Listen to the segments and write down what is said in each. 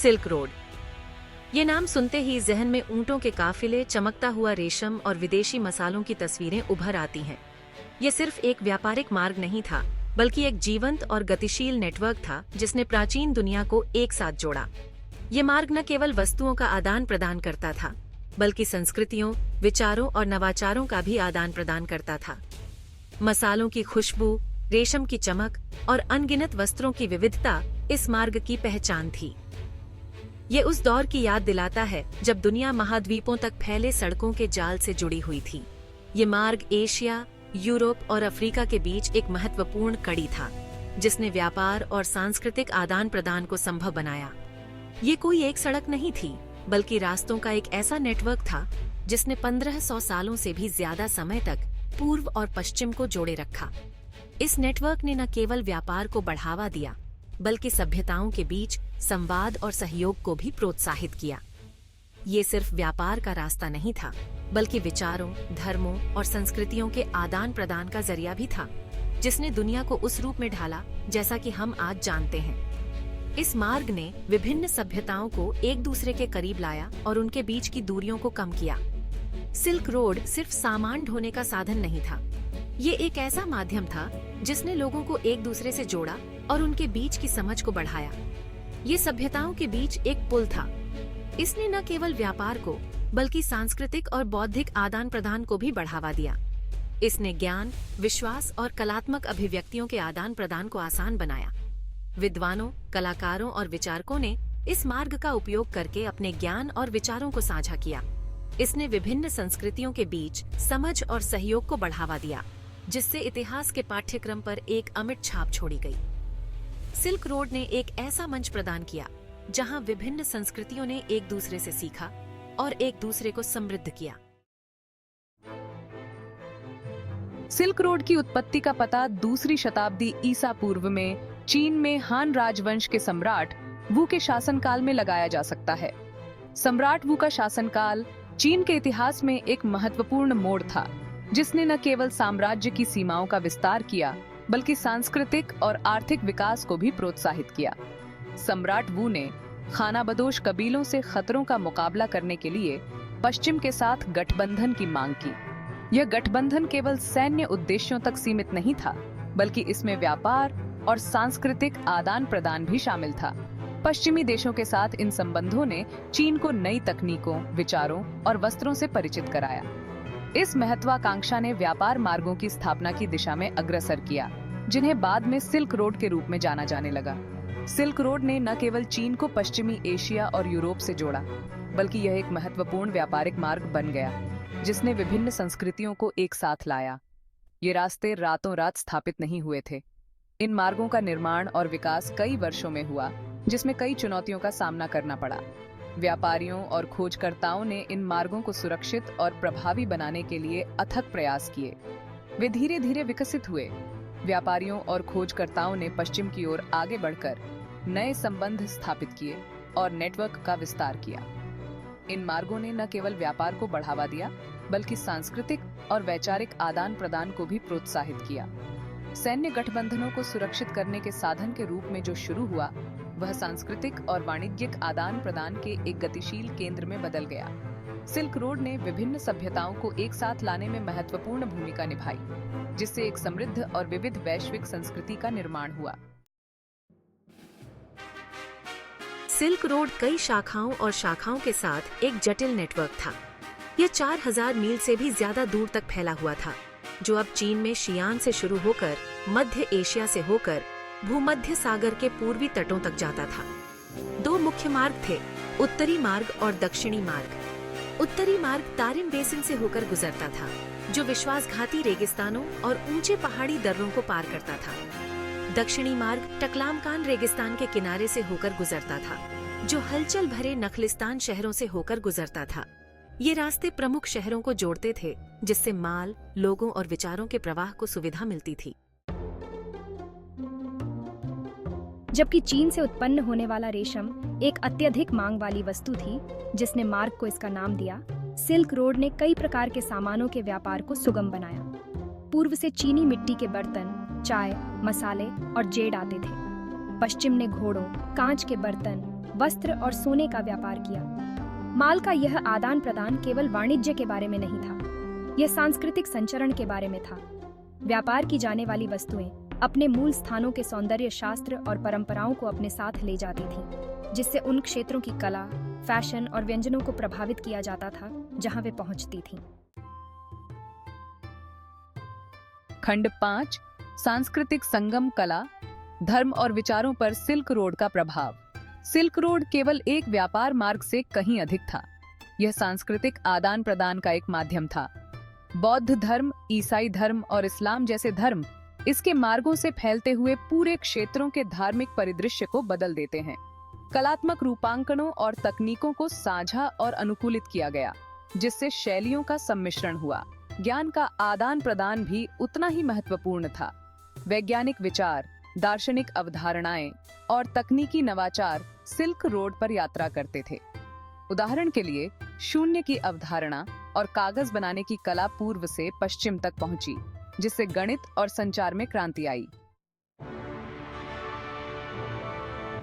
Silk road. ये नाम सुनते ही जहन में ऊंटों के काफिले, चमकता हुआ रेशम और विदेशी मसालों की तस्वीरें उभर आती हैं। ये सिर्फ एक व्यापारिक मार्ग नहीं था, बल्कि एक जीवंत और गतिशील नेटवर्क था जिसने प्राचीन दुनिया को एक साथ जोड़ा। ये मार्ग न केवल वस्तुओं का आदान प्रदान करता था, बल्कि संस्कृतियों, विचारों और नवाचारों का भी आदान प्रदान करता था। मसालों की खुशबू, रेशम की चमक और अनगिनत वस्त्रों की विविधता इस मार्ग की पहचान थी। ये उस दौर की याद दिलाता है जब दुनिया महाद्वीपों तक फैले सड़कों के जाल से जुड़ी हुई थी। ये मार्ग एशिया, यूरोप और अफ्रीका के बीच एक महत्वपूर्ण कड़ी था, जिसने व्यापार और सांस्कृतिक आदान प्रदान को संभव बनाया। ये कोई एक सड़क नहीं थी, बल्कि रास्तों का एक ऐसा नेटवर्क था जिसने 1500 सालों से भी ज्यादा समय तक पूर्व और पश्चिम को जोड़े रखा। इस नेटवर्क ने न केवल व्यापार को बढ़ावा दिया, बल्कि सभ्यताओं के बीच संवाद और सहयोग को भी प्रोत्साहित किया। ये सिर्फ व्यापार का रास्ता नहीं था, बल्कि विचारों, धर्मों और संस्कृतियों के आदान प्रदान का जरिया भी था, जिसने दुनिया को उस रूप में ढाला जैसा कि हम आज जानते हैं। इस मार्ग ने विभिन्न सभ्यताओं को एक दूसरे के करीब लाया और उनके बीच की दूरियों को कम किया। सिल्क रोड सिर्फ सामान ढोने का साधन नहीं था, ये एक ऐसा माध्यम था जिसने लोगों को एक दूसरे से जोड़ा और उनके बीच की समझ को बढ़ाया। ये सभ्यताओं के बीच एक पुल था। इसने न केवल व्यापार को, बल्कि सांस्कृतिक और बौद्धिक आदान प्रदान को भी बढ़ावा दिया। इसने ज्ञान, विश्वास और कलात्मक अभिव्यक्तियों के आदान प्रदान को आसान बनाया। विद्वानों, कलाकारों और विचारकों ने इस मार्ग का उपयोग करके अपने ज्ञान और विचारों को साझा किया। इसने विभिन्न संस्कृतियों के बीच समझ और सहयोग को बढ़ावा दिया, जिससे इतिहास के पाठ्यक्रम पर एक अमिट छाप छोड़ी गई। सिल्क रोड ने एक ऐसा मंच प्रदान किया जहां विभिन्न संस्कृतियों ने एक दूसरे से सीखा और एक दूसरे को समृद्ध किया। सिल्क रोड की उत्पत्ति का पता 2री शताब्दी ईसा पूर्व में चीन में हान राजवंश के सम्राट वू के शासनकाल में लगाया जा सकता है। सम्राट वू का शासनकाल चीन के इतिहास में एक महत्वपूर्ण मोड़ था, जिसने न केवल साम्राज्य की सीमाओं का विस्तार किया, बल्कि सांस्कृतिक और आर्थिक विकास को भी प्रोत्साहित किया। सम्राट वू ने खानाबदोश कबीलों से खतरों का मुकाबला करने के लिए पश्चिम के साथ गठबंधन की मांग की। यह गठबंधन केवल सैन्य उद्देश्यों तक सीमित नहीं था, बल्कि इसमें व्यापार और सांस्कृतिक आदान प्रदान भी शामिल था। पश्चिमी देशों के साथ इन संबंधों ने चीन को नई तकनीकों, विचारों और वस्त्रों से परिचित कराया। इस महत्वाकांक्षा ने व्यापार मार्गों की स्थापना की दिशा में अग्रसर किया, जिन्हें बाद में सिल्क रोड के रूप में जाना जाने लगा। सिल्क रोड ने न केवल चीन को पश्चिमी एशिया और यूरोप से जोड़ा, बल्कि यह एक महत्वपूर्ण व्यापारिक मार्ग बन गया, जिसने विभिन्न संस्कृतियों को एक साथ लाया। ये रास्ते रातों रात स्थापित नहीं हुए थे। इन मार्गों का निर्माण और विकास कई वर्षों में हुआ, जिसमें कई चुनौतियों का सामना करना पड़ा। व्यापारियों और खोजकर्ताओं ने इन मार्गों को सुरक्षित और प्रभावी बनाने के लिए अथक प्रयास किए। वे धीरे धीरे विकसित हुए। व्यापारियों और खोजकर्ताओं ने पश्चिम की ओर आगे बढ़कर नए संबंध स्थापित किए और नेटवर्क का विस्तार किया। इन मार्गों ने न केवल व्यापार को बढ़ावा दिया, बल्कि सांस्कृतिक और वैचारिक आदान प्रदान को भी प्रोत्साहित किया। सैन्य गठबंधनों को सुरक्षित करने के साधन के रूप में जो शुरू हुआ, वह सांस्कृतिक और वाणिज्यिक आदान प्रदान के एक गतिशील केंद्र में बदल गया। सिल्क रोड ने विभिन्न सभ्यताओं को एक साथ लाने में महत्वपूर्ण भूमिका निभाई, जिससे एक समृद्ध और विविध वैश्विक संस्कृति का निर्माण हुआ। सिल्क रोड कई शाखाओं और शाखाओं के साथ एक जटिल नेटवर्क था। यह 4000 मील से भी ज्यादा दूर तक फैला हुआ था, जो अब चीन में शियान से शुरू होकर मध्य एशिया से होकर भूमध्य सागर के पूर्वी तटों तक जाता था। 2 मुख्य मार्ग थे, उत्तरी मार्ग और दक्षिणी मार्ग। उत्तरी मार्ग तारिम बेसिन से होकर गुजरता था, जो विश्वासघाती रेगिस्तानों और ऊंचे पहाड़ी दर्रों को पार करता था। दक्षिणी मार्ग टकलामकान रेगिस्तान के किनारे से होकर गुजरता था, जो हलचल भरे नखलिस्तान शहरों से होकर गुजरता था। ये रास्ते प्रमुख शहरों को जोड़ते थे, जिससे माल, लोगों और विचारों के प्रवाह को सुविधा मिलती थी। जबकि चीन से उत्पन्न होने वाला रेशम एक अत्यधिक मांग वाली वस्तु थी, जिसने मार्ग को इसका नाम दिया। सिल्क रोड ने कई प्रकार के सामानों के व्यापार को सुगम बनाया। पूर्व से चीनी मिट्टी के बर्तन, चाय, मसाले और जेड आते थे। पश्चिम ने घोड़ों, कांच के बर्तन, वस्त्र और सोने का व्यापार किया। माल का यह आदान प्रदान केवल वाणिज्य के बारे में नहीं था, यह सांस्कृतिक संचरण के बारे में था। व्यापार की जाने वाली वस्तुएं अपने मूल स्थानों के सौंदर्य शास्त्र और परंपराओं को अपने साथ ले जाती थीं, जिससे उन क्षेत्रों की कला, फैशन और व्यंजनों को प्रभावित किया जाता था जहां वे पहुंचती थीं। खंड 5 सांस्कृतिक संगम, कला, धर्म और विचारों पर सिल्क रोड का प्रभाव। सिल्क रोड केवल एक व्यापार मार्ग से कहीं अधिक था। यह सांस्कृतिक आदान प्रदान का एक माध्यम था। बौद्ध धर्म, ईसाई धर्म और इस्लाम जैसे धर्म इसके मार्गों से फैलते हुए पूरे क्षेत्रों के धार्मिक परिदृश्य को बदल देते हैं। कलात्मक रूपांकनों और तकनीकों को साझा और अनुकूलित किया गया, जिससे शैलियों का सम्मिश्रण हुआ। ज्ञान का आदान प्रदान भी उतना ही महत्वपूर्ण था। वैज्ञानिक विचार, दार्शनिक अवधारणाएं और तकनीकी नवाचार सिल्क रोड पर यात्रा करते थे। उदाहरण के लिए शून्य की अवधारणा और कागज बनाने की कला पूर्व से पश्चिम तक पहुंची, जिससे गणित और संचार में क्रांति आई।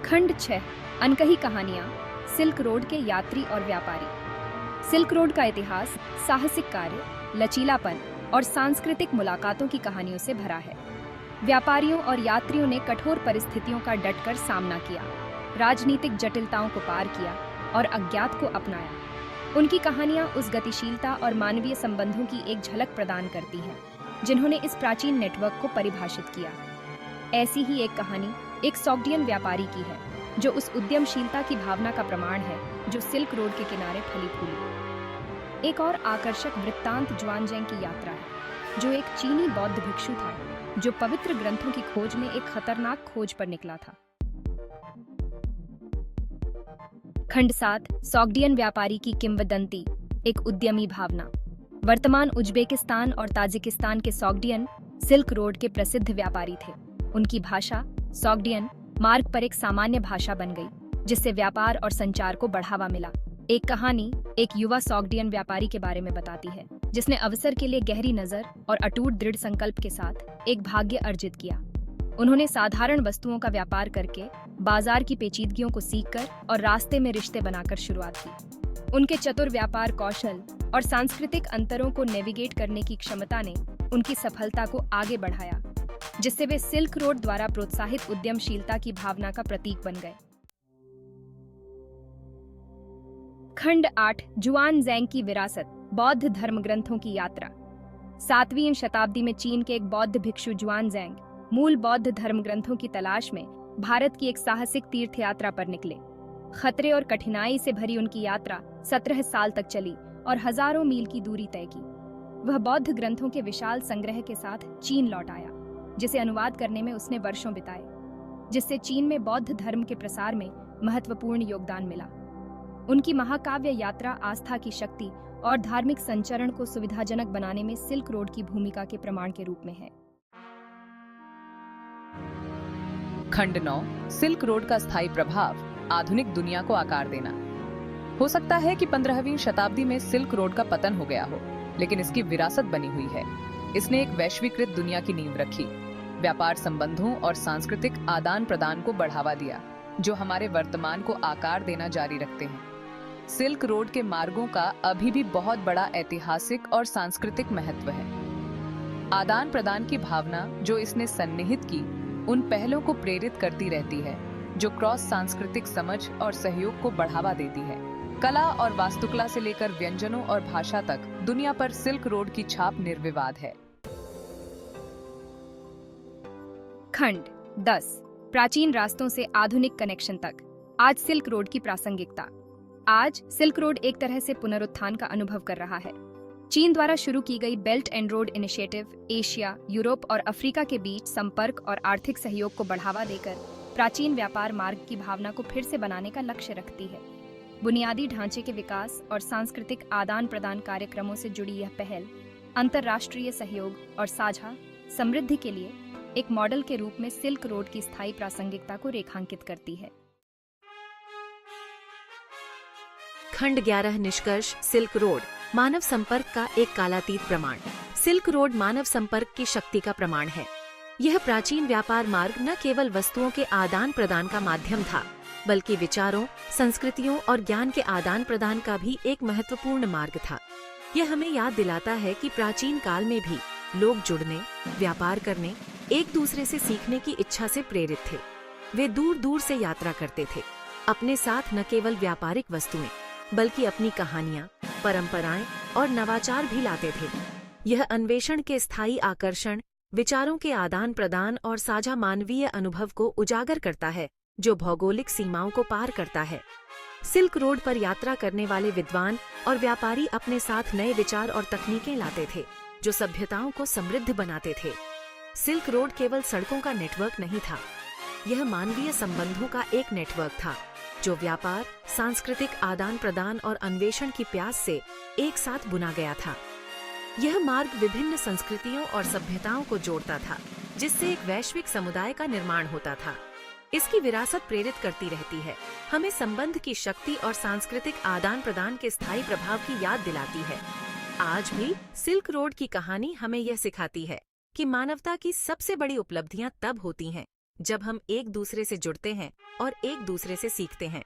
खंड 6 अनकही कहानियां, सिल्क रोड के यात्री और व्यापारी। सिल्क रोड का इतिहास साहसिक कार्य, लचीलापन और सांस्कृतिक मुलाकातों की कहानियों से भरा है। व्यापारियों और यात्रियों ने कठोर परिस्थितियों का डटकर सामना किया, राजनीतिक जटिलताओं को पार किया और अज्ञात को अपनाया। उनकी कहानियां उस गतिशीलता और मानवीय संबंधों की एक झलक प्रदान करती हैं जिन्होंने इस प्राचीन नेटवर्क को परिभाषित किया। ऐसी ही एक कहानी एक सॉग्डियन व्यापारी की है, जो उस उद्यमशीलता की भावना का प्रमाण है जो सिल्क रोड के किनारे फली फूली। एक और आकर्षक वृत्तांत जुआनजेंग की यात्रा है, जो एक चीनी बौद्ध भिक्षु था जो पवित्र ग्रंथों की खोज में एक खतरनाक खोज पर निकला था। खंड 7 सॉग्डियन व्यापारी की किंवदंती, एक उद्यमी भावना। वर्तमान उज्बेकिस्तान और ताजिकिस्तान के सॉग्डियन सिल्क रोड के प्रसिद्ध व्यापारी थे। उनकी भाषा सॉग्डियन मार्ग पर एक सामान्य भाषा बन गई, जिससे व्यापार और संचार को बढ़ावा मिला। एक कहानी एक युवा सॉग्डियन व्यापारी के बारे में बताती है, जिसने अवसर के लिए गहरी नजर और अटूट दृढ़ संकल्प के साथ एक भाग्य अर्जित किया। उन्होंने साधारण वस्तुओं का व्यापार करके बाजार की पेचीदगियों को सीखकर और रास्ते में रिश्ते बनाकर शुरुआत की। उनके चतुर व्यापार कौशल और सांस्कृतिक अंतरों को नेविगेट करने की क्षमता ने उनकी सफलता को आगे बढ़ाया, जिससे वे सिल्क रोड द्वारा प्रोत्साहित उद्यमशीलता की भावना का प्रतीक बन गए। खंड 8 जुआनजेंग की विरासत, बौद्ध धर्म ग्रंथों की यात्रा। 7वीं शताब्दी में चीन के एक बौद्ध भिक्षु जुआनजेंग मूल बौद्ध धर्म ग्रंथों की तलाश में भारत की एक साहसिक तीर्थ यात्रा पर निकले। खतरे और कठिनाई से भरी उनकी यात्रा 17 साल तक चली और हजारों मील की दूरी तय की। वह बौद्ध ग्रंथों के विशाल संग्रह के साथ चीन लौट आया, जिसे अनुवाद करने में उसने वर्षों बिताए, जिससे चीन में बौद्ध धर्म के प्रसार में महत्वपूर्ण योगदान मिला। उनकी महाकाव्य यात्रा आस्था की शक्ति और धार्मिक संचरण को सुविधाजनक बनाने में सिल्क रोड की भूमिका के प्रमाण के रूप में है। खंड 9 सिल्क रोड का स्थायी प्रभाव, आधुनिक दुनिया को आकार देना। हो सकता है कि 15वीं शताब्दी में सिल्क रोड का पतन हो गया हो, लेकिन इसकी विरासत बनी हुई है। इसने एक वैश्वीकृत दुनिया की नींव रखी, व्यापार संबंधों और सांस्कृतिक आदान प्रदान को बढ़ावा दिया, जो हमारे वर्तमान को आकार देना जारी रखते हैं। सिल्क रोड के मार्गों का अभी भी बहुत बड़ा ऐतिहासिक और सांस्कृतिक महत्व है। आदान प्रदान की भावना जो इसने सन्निहित की, उन पहलों को प्रेरित करती रहती है जो क्रॉस सांस्कृतिक समझ और सहयोग को बढ़ावा देती है। कला और वास्तुकला से लेकर व्यंजनों और भाषा तक दुनिया पर सिल्क रोड की छाप निर्विवाद है। खंड 10 प्राचीन रास्तों से आधुनिक कनेक्शन तक, आज सिल्क रोड की प्रासंगिकता। आज सिल्क रोड एक तरह से पुनरुत्थान का अनुभव कर रहा है। चीन द्वारा शुरू की गई belt and road initiative Asia, Europe और अफ्रीका के बीच संपर्क और आर्थिक सहयोग को बढ़ावा देकर प्राचीन व्यापार मार्ग की भावना को फिर से बनाने का लक्ष्य रखती है। बुनियादी ढांचे के विकास और सांस्कृतिक आदान प्रदान कार्यक्रमों से जुड़ी यह पहल अंतर्राष्ट्रीय सहयोग और साझा समृद्धि के लिए एक मॉडल के रूप में सिल्क रोड की स्थायी प्रासंगिकता को रेखांकित करती है। खंड 11 निष्कर्ष, सिल्क रोड मानव संपर्क का एक कालातीत प्रमाण। सिल्क रोड मानव संपर्क की शक्ति का प्रमाण है। यह प्राचीन व्यापार मार्ग न केवल वस्तुओं के आदान प्रदान का माध्यम था, बल्कि विचारों, संस्कृतियों और ज्ञान के आदान प्रदान का भी एक महत्वपूर्ण मार्ग था। यह हमें याद दिलाता है कि प्राचीन काल में भी लोग जुड़ने, व्यापार करने, एक दूसरे से सीखने की इच्छा से प्रेरित थे। वे दूर दूर से यात्रा करते थे, अपने साथ न केवल व्यापारिक वस्तुएं बल्कि अपनी कहानियां, परंपराएं और नवाचार भी लाते थे। यह अन्वेषण के स्थायी आकर्षण, विचारों के आदान प्रदान और साझा मानवीय अनुभव को उजागर करता है, जो भौगोलिक सीमाओं को पार करता है। सिल्क रोड पर यात्रा करने वाले विद्वान और व्यापारी अपने साथ नए विचार और तकनीकें लाते थे, जो सभ्यताओं को समृद्ध बनाते थे। सिल्क रोड केवल सड़कों का नेटवर्क नहीं था, यह मानवीय संबंधों का एक नेटवर्क था, जो व्यापार, सांस्कृतिक आदान प्रदान और अन्वेषण की प्यास से एक साथ बुना गया था। यह मार्ग विभिन्न संस्कृतियों और सभ्यताओं को जोड़ता था, जिससे एक वैश्विक समुदाय का निर्माण होता था। इसकी विरासत प्रेरित करती रहती है, हमें संबंध की शक्ति और सांस्कृतिक आदान प्रदान के स्थायी प्रभाव की याद दिलाती है। आज भी सिल्क रोड की कहानी हमें यह सिखाती है कि मानवता की सबसे बड़ी उपलब्धियां तब होती हैं जब हम एक दूसरे से जुड़ते हैं और एक दूसरे से सीखते हैं।